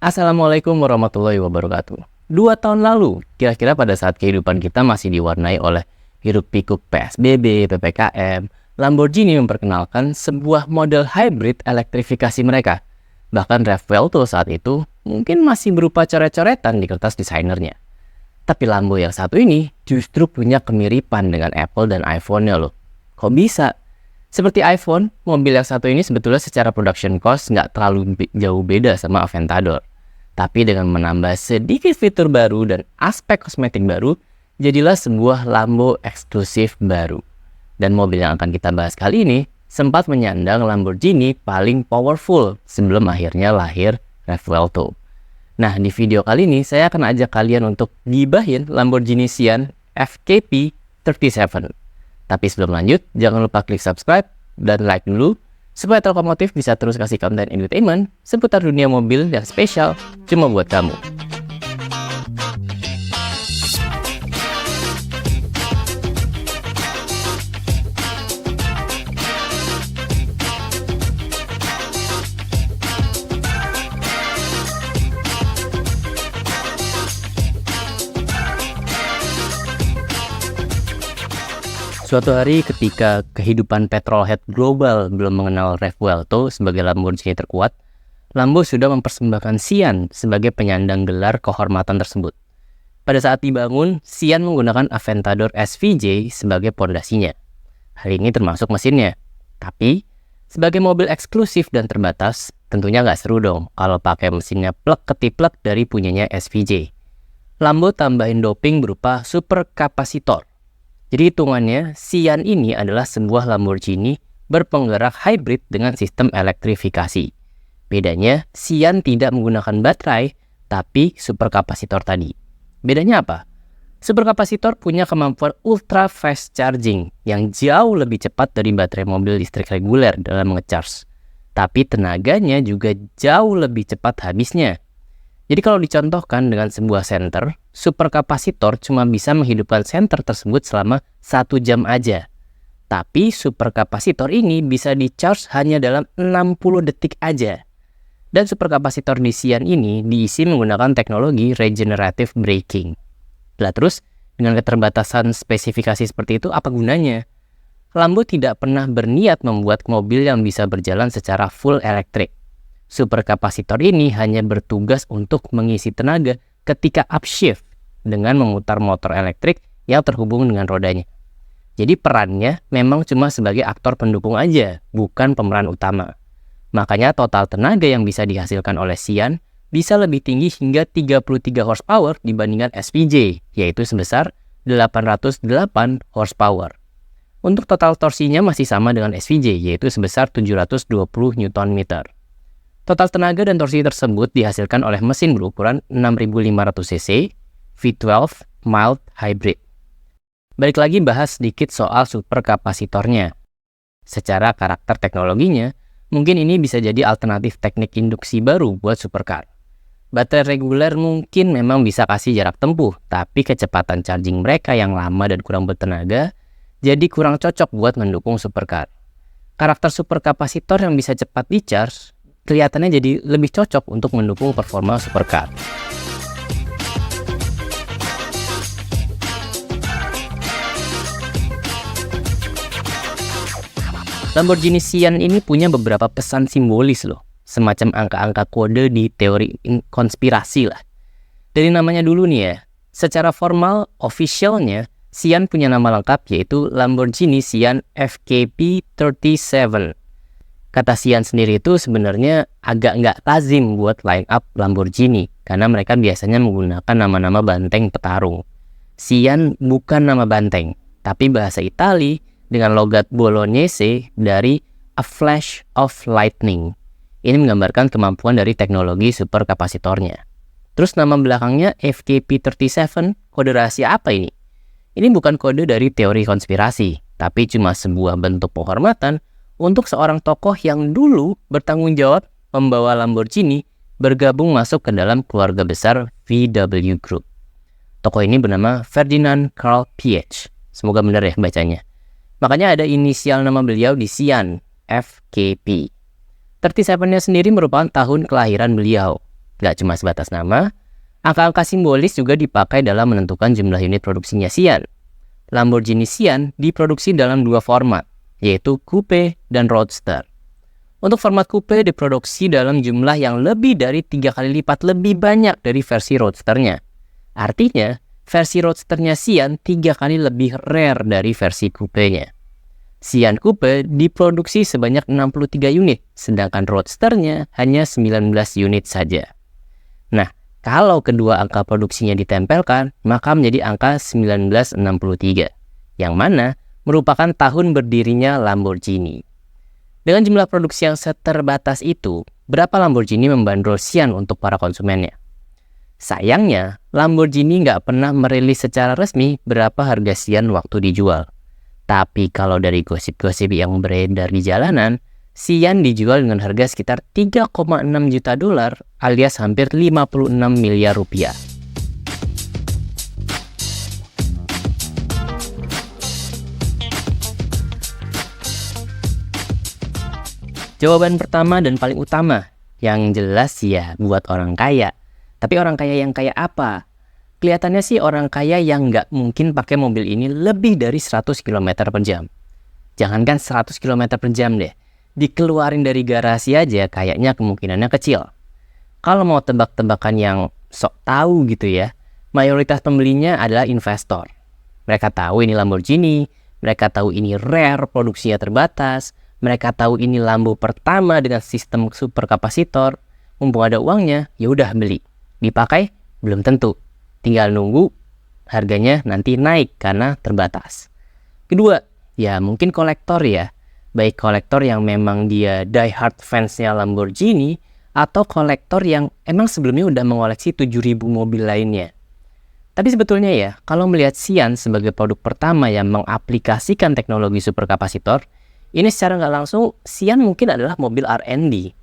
Assalamualaikum warahmatullahi wabarakatuh. 2 tahun lalu, kira-kira pada saat kehidupan kita masih diwarnai oleh hiruk-pikuk PSBB, PPKM, Lamborghini memperkenalkan sebuah model hybrid elektrifikasi mereka. Bahkan Rev Welto saat itu mungkin masih berupa coret-coretan di kertas desainernya. Tapi Lambo yang satu ini justru punya kemiripan dengan Apple dan iPhone-nya loh. Kok bisa? Seperti iPhone, mobil yang satu ini sebetulnya secara production cost nggak terlalu jauh beda sama Aventador. Tapi dengan menambah sedikit fitur baru dan aspek kosmetik baru, jadilah sebuah Lambo eksklusif baru. Dan mobil yang akan kita bahas kali ini sempat menyandang Lamborghini paling powerful sebelum akhirnya lahir Rev Welto. Nah, di video kali ini saya akan ajak kalian untuk gibahin Lamborghini Sian FKP 37. Tapi sebelum lanjut, jangan lupa klik subscribe dan like dulu supaya Telkomotif bisa terus kasih konten entertainment seputar dunia mobil yang spesial cuma buat kamu. Suatu hari ketika kehidupan petrolhead global belum mengenal Rev Welto sebagai Lamborghini terkuat, Lambo sudah mempersembahkan Sian sebagai penyandang gelar kehormatan tersebut. Pada saat dibangun, Sian menggunakan Aventador SVJ sebagai pondasinya. Hal ini termasuk mesinnya. Tapi, sebagai mobil eksklusif dan terbatas, tentunya nggak seru dong kalau pakai mesinnya plek-ketiplek dari punyanya SVJ. Lambo tambahin doping berupa superkapasitor. Jadi hitungannya, Sian ini adalah sebuah Lamborghini berpenggerak hybrid dengan sistem elektrifikasi. Bedanya, Sian tidak menggunakan baterai, tapi superkapasitor tadi. Bedanya apa? Superkapasitor punya kemampuan ultra fast charging yang jauh lebih cepat dari baterai mobil listrik reguler dalam nge-charge. Tapi tenaganya juga jauh lebih cepat habisnya. Jadi kalau dicontohkan dengan sebuah senter, superkapasitor cuma bisa menghidupkan senter tersebut selama 1 jam aja. Tapi superkapasitor ini bisa di-charge hanya dalam 60 detik aja. Dan superkapasitor di Sian ini diisi menggunakan teknologi regenerative braking. Lah terus, dengan keterbatasan spesifikasi seperti itu apa gunanya? Lambo tidak pernah berniat membuat mobil yang bisa berjalan secara full elektrik. Superkapasitor ini hanya bertugas untuk mengisi tenaga ketika upshift dengan memutar motor elektrik yang terhubung dengan rodanya. Jadi perannya memang cuma sebagai aktor pendukung aja, bukan pemeran utama. Makanya total tenaga yang bisa dihasilkan oleh Sian bisa lebih tinggi hingga 33 horsepower dibandingkan SVJ, yaitu sebesar 808 horsepower. Untuk total torsinya masih sama dengan SVJ, yaitu sebesar 720 Nm. Total tenaga dan torsi tersebut dihasilkan oleh mesin berukuran 6500 cc V12 mild hybrid. Balik lagi bahas sedikit soal superkapasitornya. Secara karakter teknologinya, mungkin ini bisa jadi alternatif teknik induksi baru buat supercar. Baterai reguler mungkin memang bisa kasih jarak tempuh, tapi kecepatan charging mereka yang lama dan kurang bertenaga, jadi kurang cocok buat mendukung supercar. Karakter superkapasitor yang bisa cepat di-charge kelihatannya jadi lebih cocok untuk mendukung performa supercar. Lamborghini Sian ini punya beberapa pesan simbolis loh, semacam angka-angka kode di teori konspirasi lah. Dari namanya dulu nih ya, secara formal officialnya Sian punya nama lengkap yaitu Lamborghini Sian FKP 37. Kata Sian sendiri itu sebenarnya agak nggak lazim buat line up Lamborghini karena mereka biasanya menggunakan nama-nama banteng petarung. Sian bukan nama banteng, tapi bahasa Itali dengan logat Bolognese dari a flash of lightning. Ini menggambarkan kemampuan dari teknologi superkapasitornya. Terus nama belakangnya FKP 37, kode rahasia apa ini? Ini bukan kode dari teori konspirasi, tapi cuma sebuah bentuk penghormatan untuk seorang tokoh yang dulu bertanggung jawab membawa Lamborghini bergabung masuk ke dalam keluarga besar VW Group. Tokoh ini bernama Ferdinand Karl Piëch. Semoga benar ya bacanya. Makanya ada inisial nama beliau di Sian, FKP. 37-nya sendiri merupakan tahun kelahiran beliau. Nggak cuma sebatas nama, angka-angka simbolis juga dipakai dalam menentukan jumlah unit produksinya Sian. Lamborghini Sian diproduksi dalam dua format, yaitu Coupe dan Roadster. Untuk format Coupe diproduksi dalam jumlah yang lebih dari 3 kali lipat lebih banyak dari versi Roadsternya. Artinya, versi Roadsternya Sian 3 kali lebih rare dari versi Coupe-nya. Sian Coupe diproduksi sebanyak 63 unit, sedangkan Roadsternya hanya 19 unit saja. Nah, kalau kedua angka produksinya ditempelkan, maka menjadi angka 1963, yang mana merupakan tahun berdirinya Lamborghini. Dengan jumlah produksi yang seterbatas itu, berapa Lamborghini membandrol Sian untuk para konsumennya? Sayangnya, Lamborghini nggak pernah merilis secara resmi berapa harga Sian waktu dijual. Tapi kalau dari gosip-gosip yang beredar di jalanan, Sian dijual dengan harga sekitar 3,6 juta dolar alias hampir 56 miliar rupiah. Jawaban pertama dan paling utama, yang jelas ya buat orang kaya. Tapi orang kaya yang kaya apa? Kelihatannya sih orang kaya yang nggak mungkin pakai mobil ini lebih dari 100 km per jam. Jangankan 100 km per jam deh. Dikeluarin dari garasi aja kayaknya kemungkinannya kecil. Kalau mau tebak-tebakan yang sok tahu gitu ya, mayoritas pembelinya adalah investor. Mereka tahu ini Lamborghini, mereka tahu ini rare, produksinya terbatas, mereka tahu ini Lambo pertama dengan sistem superkapasitor. Mumpung ada uangnya, ya udah beli. Dipakai? Belum tentu. Tinggal nunggu harganya nanti naik karena terbatas. Kedua, ya mungkin kolektor ya. Baik kolektor yang memang dia die-hard fansnya Lamborghini, atau kolektor yang emang sebelumnya udah mengoleksi 7.000 mobil lainnya. Tapi sebetulnya ya, kalau melihat Sian sebagai produk pertama yang mengaplikasikan teknologi superkapasitor, ini secara nggak langsung Sian mungkin adalah mobil R&D.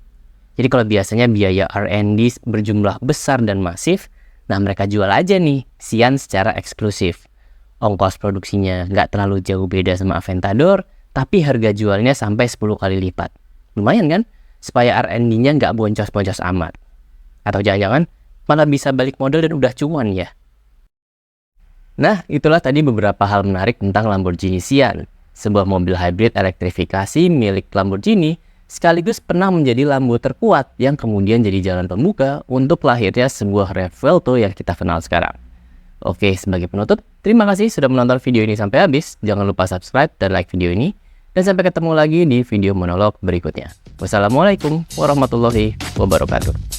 Jadi kalau biasanya biaya R&D berjumlah besar dan masif, nah mereka jual aja nih Sian secara eksklusif. Ongkos produksinya nggak terlalu jauh beda sama Aventador, tapi harga jualnya sampai 10 kali lipat. Lumayan kan? Supaya R&D-nya nggak boncos-boncos amat. Atau jangan-jangan malah bisa balik modal dan udah cuan ya. Nah, itulah tadi beberapa hal menarik tentang Lamborghini Sian. Sebuah mobil hybrid elektrifikasi milik Lamborghini, sekaligus pernah menjadi Lambo terkuat yang kemudian jadi jalan pembuka untuk lahirnya sebuah Revuelto yang kita kenal sekarang. Oke, sebagai penutup, terima kasih sudah menonton video ini sampai habis. Jangan lupa subscribe dan like video ini. Dan sampai ketemu lagi di video monolog berikutnya. Wassalamualaikum warahmatullahi wabarakatuh.